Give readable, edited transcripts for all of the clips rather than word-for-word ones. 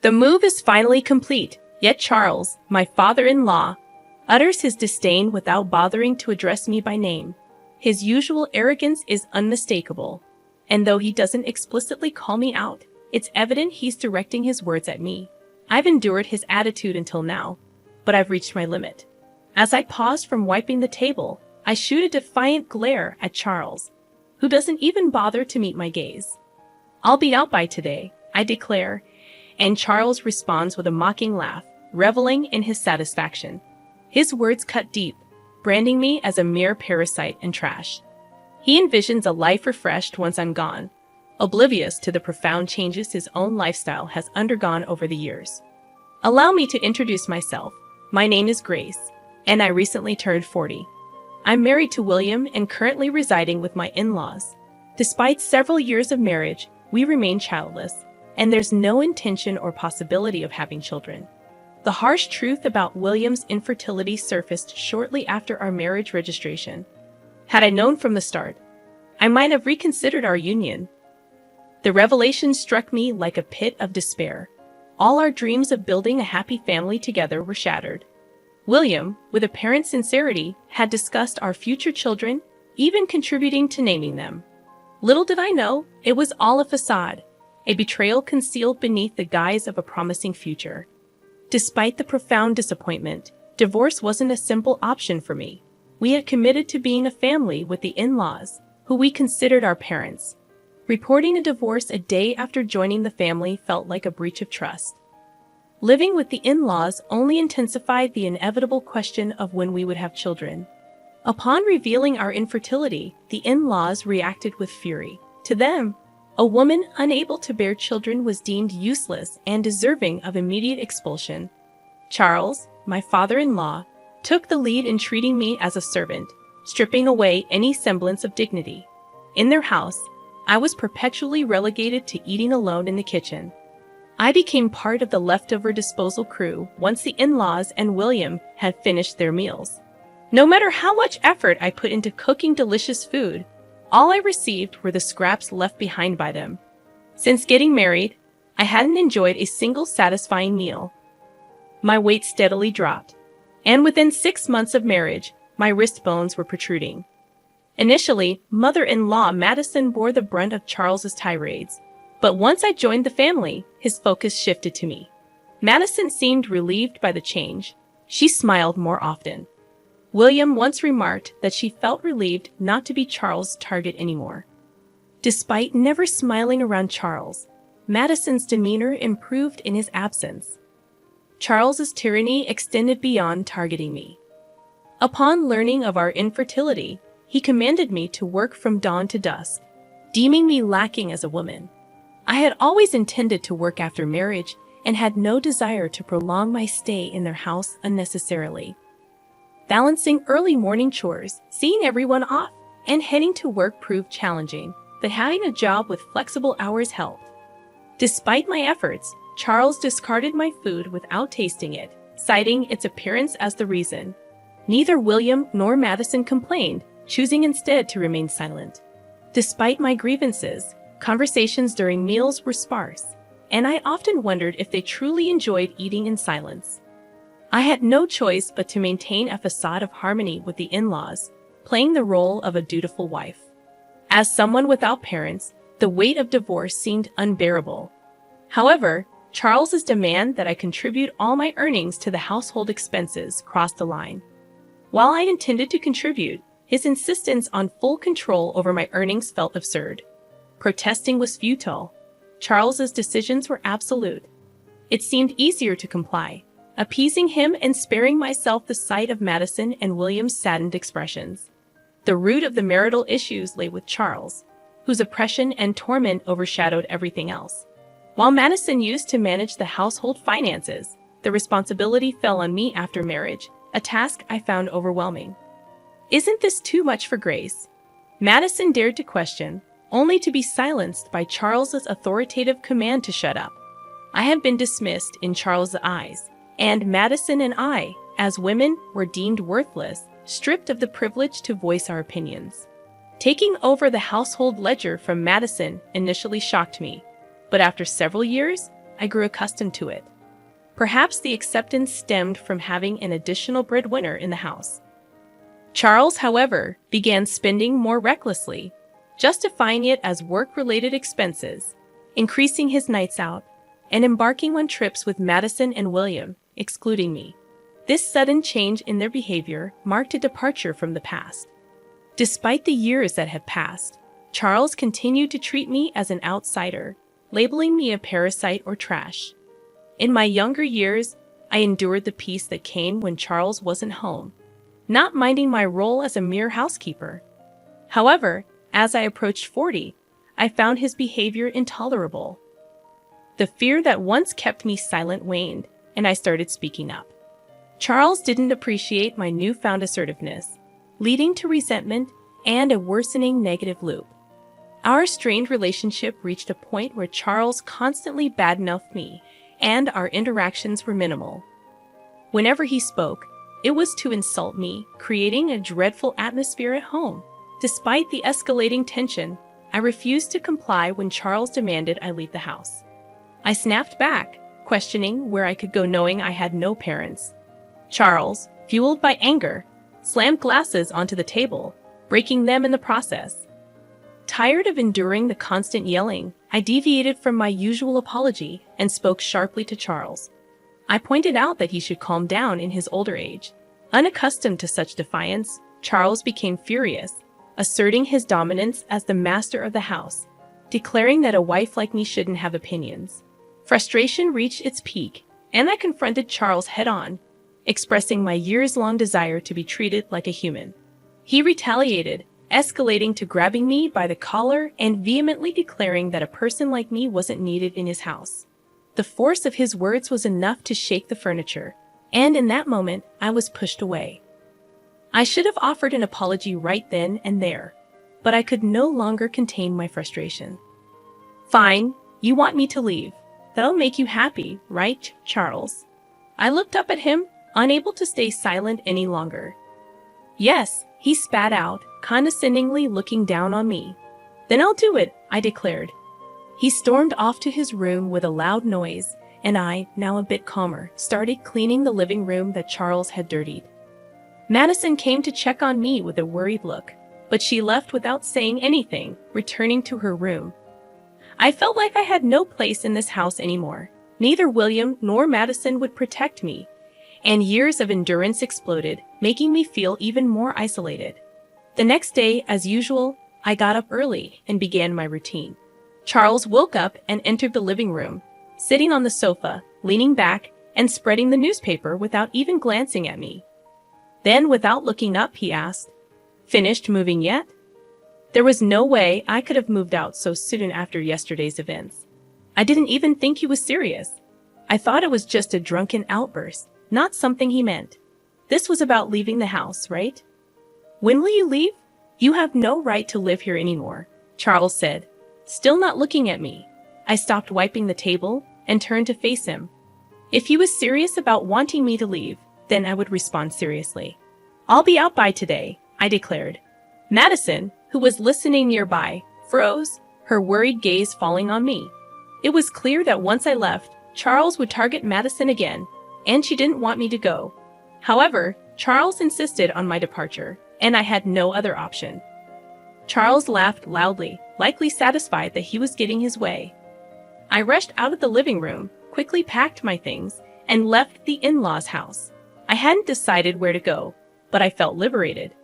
The move is finally complete, yet Charles, my father-in-law, utters his disdain without bothering to address me by name. His usual arrogance is unmistakable, and though he doesn't explicitly call me out, it's evident he's directing his words at me. I've endured his attitude until now, but I've reached my limit. As I pause from wiping the table, I shoot a defiant glare at Charles, who doesn't even bother to meet my gaze. "I'll be out by today," I declare, and Charles responds with a mocking laugh, reveling in his satisfaction. His words cut deep, branding me as a mere parasite and trash. He envisions a life refreshed once I'm gone, oblivious to the profound changes his own lifestyle has undergone over the years. Allow me to introduce myself. My name is Grace, and I recently turned 40. I'm married to William and currently residing with my in-laws. Despite several years of marriage, we remain childless, and there's no intention or possibility of having children. The harsh truth about William's infertility surfaced shortly after our marriage registration. Had I known from the start, I might have reconsidered our union. The revelation struck me like a pit of despair. All our dreams of building a happy family together were shattered. William, with apparent sincerity, had discussed our future children, even contributing to naming them. Little did I know, it was all a facade, a betrayal concealed beneath the guise of a promising future. Despite the profound disappointment, divorce wasn't a simple option for me. We had committed to being a family with the in-laws, who we considered our parents. Reporting a divorce a day after joining the family felt like a breach of trust. Living with the in-laws only intensified the inevitable question of when we would have children. Upon revealing our infertility, the in-laws reacted with fury. To them, a woman unable to bear children was deemed useless and deserving of immediate expulsion. Charles, my father-in-law, took the lead in treating me as a servant, stripping away any semblance of dignity. In their house, I was perpetually relegated to eating alone in the kitchen. I became part of the leftover disposal crew once the in-laws and William had finished their meals. No matter how much effort I put into cooking delicious food, all I received were the scraps left behind by them. Since getting married, I hadn't enjoyed a single satisfying meal. My weight steadily dropped, and within 6 months of marriage, my wrist bones were protruding. Initially, mother-in-law Madison bore the brunt of Charles's tirades, but once I joined the family, his focus shifted to me. Madison seemed relieved by the change. She smiled more often. William once remarked that she felt relieved not to be Charles' target anymore. Despite never smiling around Charles, Madison's demeanor improved in his absence. Charles's tyranny extended beyond targeting me. Upon learning of our infertility, he commanded me to work from dawn to dusk, deeming me lacking as a woman. I had always intended to work after marriage and had no desire to prolong my stay in their house unnecessarily. Balancing early morning chores, seeing everyone off, and heading to work proved challenging, but having a job with flexible hours helped. Despite my efforts, Charles discarded my food without tasting it, citing its appearance as the reason. Neither William nor Madison complained, choosing instead to remain silent. Despite my grievances, conversations during meals were sparse, and I often wondered if they truly enjoyed eating in silence. I had no choice but to maintain a facade of harmony with the in-laws, playing the role of a dutiful wife. As someone without parents, the weight of divorce seemed unbearable. However, Charles's demand that I contribute all my earnings to the household expenses crossed the line. While I intended to contribute, his insistence on full control over my earnings felt absurd. Protesting was futile. Charles's decisions were absolute. It seemed easier to comply, appeasing him and sparing myself the sight of Madison and William's saddened expressions. The root of the marital issues lay with Charles, whose oppression and torment overshadowed everything else. While Madison used to manage the household finances, the responsibility fell on me after marriage, a task I found overwhelming. "Isn't this too much for Grace?" Madison dared to question, only to be silenced by Charles's authoritative command to shut up. I had been dismissed in Charles's eyes, and Madison and I, as women, were deemed worthless, stripped of the privilege to voice our opinions. Taking over the household ledger from Madison initially shocked me, but after several years, I grew accustomed to it. Perhaps the acceptance stemmed from having an additional breadwinner in the house. Charles, however, began spending more recklessly, justifying it as work-related expenses, increasing his nights out, and embarking on trips with Madison and William, excluding me. This sudden change in their behavior marked a departure from the past. Despite the years that had passed, Charles continued to treat me as an outsider, labeling me a parasite or trash. In my younger years, I endured the peace that came when Charles wasn't home, not minding my role as a mere housekeeper. However, as I approached 40, I found his behavior intolerable. The fear that once kept me silent waned, and I started speaking up. Charles didn't appreciate my newfound assertiveness, leading to resentment and a worsening negative loop. Our strained relationship reached a point where Charles constantly badmouthed me, and our interactions were minimal. Whenever he spoke, it was to insult me, creating a dreadful atmosphere at home. Despite the escalating tension, I refused to comply when Charles demanded I leave the house. I snapped back, questioning where I could go knowing I had no parents. Charles, fueled by anger, slammed glasses onto the table, breaking them in the process. Tired of enduring the constant yelling, I deviated from my usual apology and spoke sharply to Charles. I pointed out that he should calm down in his older age. Unaccustomed to such defiance, Charles became furious, asserting his dominance as the master of the house, declaring that a wife like me shouldn't have opinions. Frustration reached its peak, and I confronted Charles head-on, expressing my years-long desire to be treated like a human. He retaliated, escalating to grabbing me by the collar and vehemently declaring that a person like me wasn't needed in his house. The force of his words was enough to shake the furniture, and in that moment, I was pushed away. I should have offered an apology right then and there, but I could no longer contain my frustration. "Fine, you want me to leave. That'll make you happy, right, Charles?" I looked up at him, unable to stay silent any longer. "Yes," he spat out, condescendingly looking down on me. "Then I'll do it," I declared. He stormed off to his room with a loud noise, and I, now a bit calmer, started cleaning the living room that Charles had dirtied. Madison came to check on me with a worried look, but she left without saying anything, returning to her room. I felt like I had no place in this house anymore. Neither William nor Madison would protect me, and years of endurance exploded, making me feel even more isolated. The next day, as usual, I got up early and began my routine. Charles woke up and entered the living room, sitting on the sofa, leaning back and spreading the newspaper without even glancing at me. Then, without looking up, he asked, "Finished moving yet?" There was no way I could have moved out so soon after yesterday's events. I didn't even think he was serious. I thought it was just a drunken outburst, not something he meant. This was about leaving the house, right? "When will you leave? You have no right to live here anymore," Charles said, still not looking at me. I stopped wiping the table and turned to face him. If he was serious about wanting me to leave, then I would respond seriously. "I'll be out by today," I declared. Madison, who was listening nearby, froze, her worried gaze falling on me. It was clear that once I left, Charles would target Madison again, and she didn't want me to go. However, Charles insisted on my departure, and I had no other option. Charles laughed loudly, likely satisfied that he was getting his way. I rushed out of the living room, quickly packed my things, and left the in-laws' house. I hadn't decided where to go, but I felt liberated.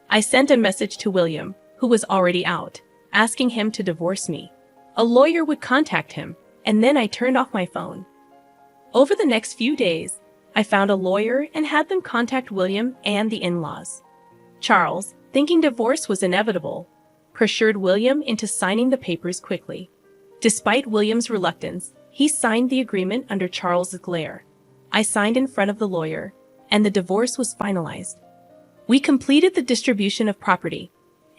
I sent a message to William, who was already out, asking him to divorce me. A lawyer would contact him, and then I turned off my phone. Over the next few days, I found a lawyer and had them contact William and the in-laws. Charles, thinking divorce was inevitable, pressured William into signing the papers quickly. Despite William's reluctance, he signed the agreement under Charles's glare. I signed in front of the lawyer, and the divorce was finalized. We completed the distribution of property,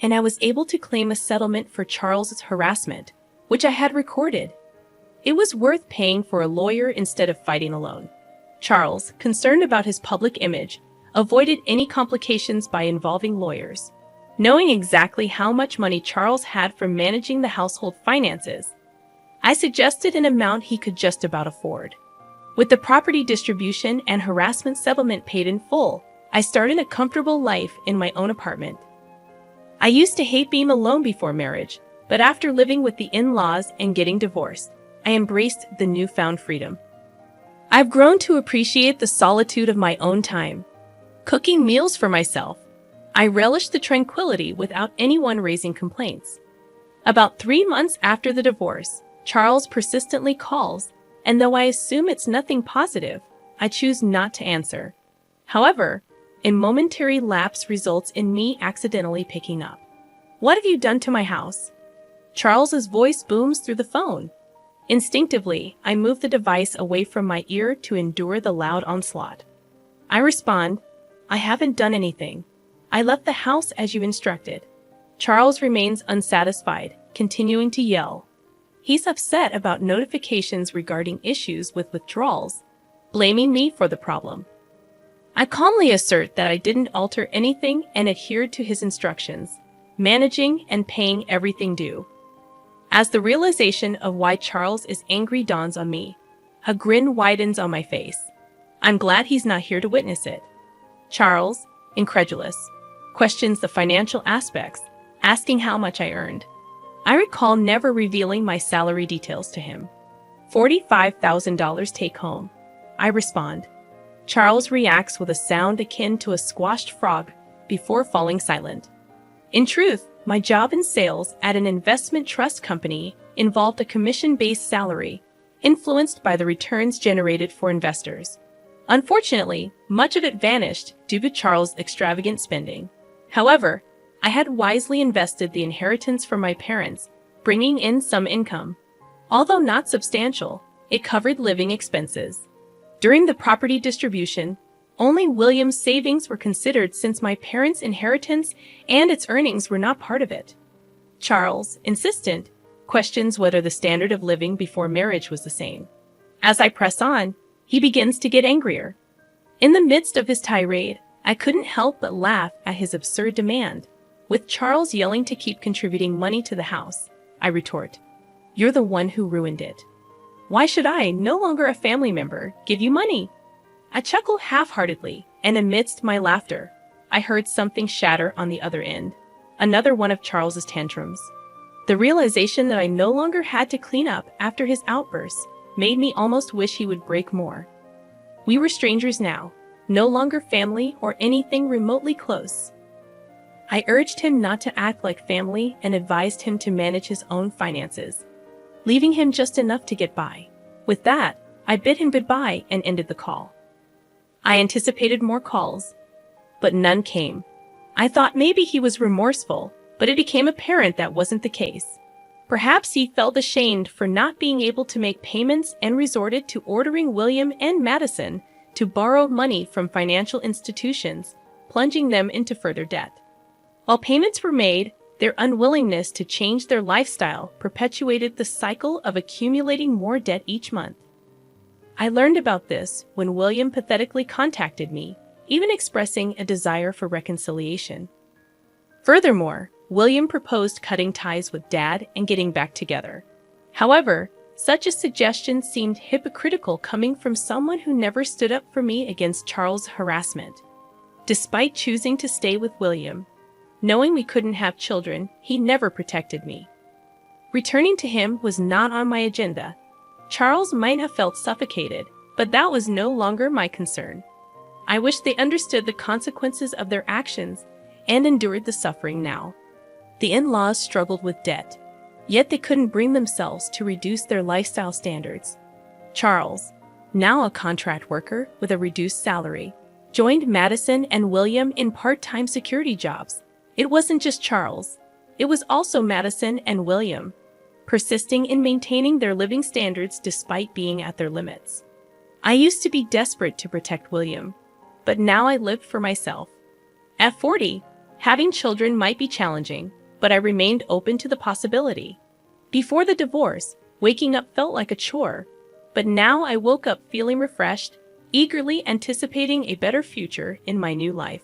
and I was able to claim a settlement for Charles's harassment, which I had recorded. It was worth paying for a lawyer instead of fighting alone. Charles, concerned about his public image, avoided any complications by involving lawyers. Knowing exactly how much money Charles had from managing the household finances, I suggested an amount he could just about afford. With the property distribution and harassment settlement paid in full, I started a comfortable life in my own apartment. I used to hate being alone before marriage, but after living with the in-laws and getting divorced, I embraced the newfound freedom. I've grown to appreciate the solitude of my own time. Cooking meals for myself, I relish the tranquility without anyone raising complaints. About 3 months after the divorce, Charles persistently calls, and though I assume it's nothing positive, I choose not to answer. However, a momentary lapse results in me accidentally picking up. "What have you done to my house?" Charles's voice booms through the phone. Instinctively, I move the device away from my ear to endure the loud onslaught. I respond, "I haven't done anything. I left the house as you instructed." Charles remains unsatisfied, continuing to yell. He's upset about notifications regarding issues with withdrawals, blaming me for the problem. I calmly assert that I didn't alter anything and adhered to his instructions, managing and paying everything due. As the realization of why Charles is angry dawns on me, a grin widens on my face. I'm glad he's not here to witness it. Charles, incredulous, questions the financial aspects, asking how much I earned. I recall never revealing my salary details to him. $45,000 take home. I respond. Charles reacts with a sound akin to a squashed frog before falling silent. In truth, my job in sales at an investment trust company involved a commission-based salary, influenced by the returns generated for investors. Unfortunately, much of it vanished due to Charles' extravagant spending. However, I had wisely invested the inheritance from my parents, bringing in some income. Although not substantial, it covered living expenses. During the property distribution, only William's savings were considered since my parents' inheritance and its earnings were not part of it. Charles, insistent, questions whether the standard of living before marriage was the same. As I press on, he begins to get angrier. In the midst of his tirade, I couldn't help but laugh at his absurd demand. With Charles yelling to keep contributing money to the house, I retort, "You're the one who ruined it. Why should I, no longer a family member, give you money?" I chuckle half-heartedly, and amidst my laughter, I heard something shatter on the other end. Another one of Charles's tantrums. The realization that I no longer had to clean up after his outbursts made me almost wish he would break more. We were strangers now, no longer family or anything remotely close. I urged him not to act like family and advised him to manage his own finances, leaving him just enough to get by. With that, I bid him goodbye and ended the call. I anticipated more calls, but none came. I thought maybe he was remorseful, but it became apparent that wasn't the case. Perhaps he felt ashamed for not being able to make payments and resorted to ordering William and Madison to borrow money from financial institutions, plunging them into further debt. While payments were made, their unwillingness to change their lifestyle perpetuated the cycle of accumulating more debt each month. I learned about this when William pathetically contacted me, even expressing a desire for reconciliation. Furthermore, William proposed cutting ties with Dad and getting back together. However, such a suggestion seemed hypocritical coming from someone who never stood up for me against Charles' harassment. Despite choosing to stay with William, knowing we couldn't have children, he never protected me. Returning to him was not on my agenda. Charles might have felt suffocated, but that was no longer my concern. I wish they understood the consequences of their actions and endured the suffering now. The in-laws struggled with debt, yet they couldn't bring themselves to reduce their lifestyle standards. Charles, now a contract worker with a reduced salary, joined Madison and William in part-time security jobs. It wasn't just Charles. It was also Madison and William, persisting in maintaining their living standards despite being at their limits. I used to be desperate to protect William, but now I lived for myself. At 40, having children might be challenging, but I remained open to the possibility. Before the divorce, waking up felt like a chore, but now I woke up feeling refreshed, eagerly anticipating a better future in my new life.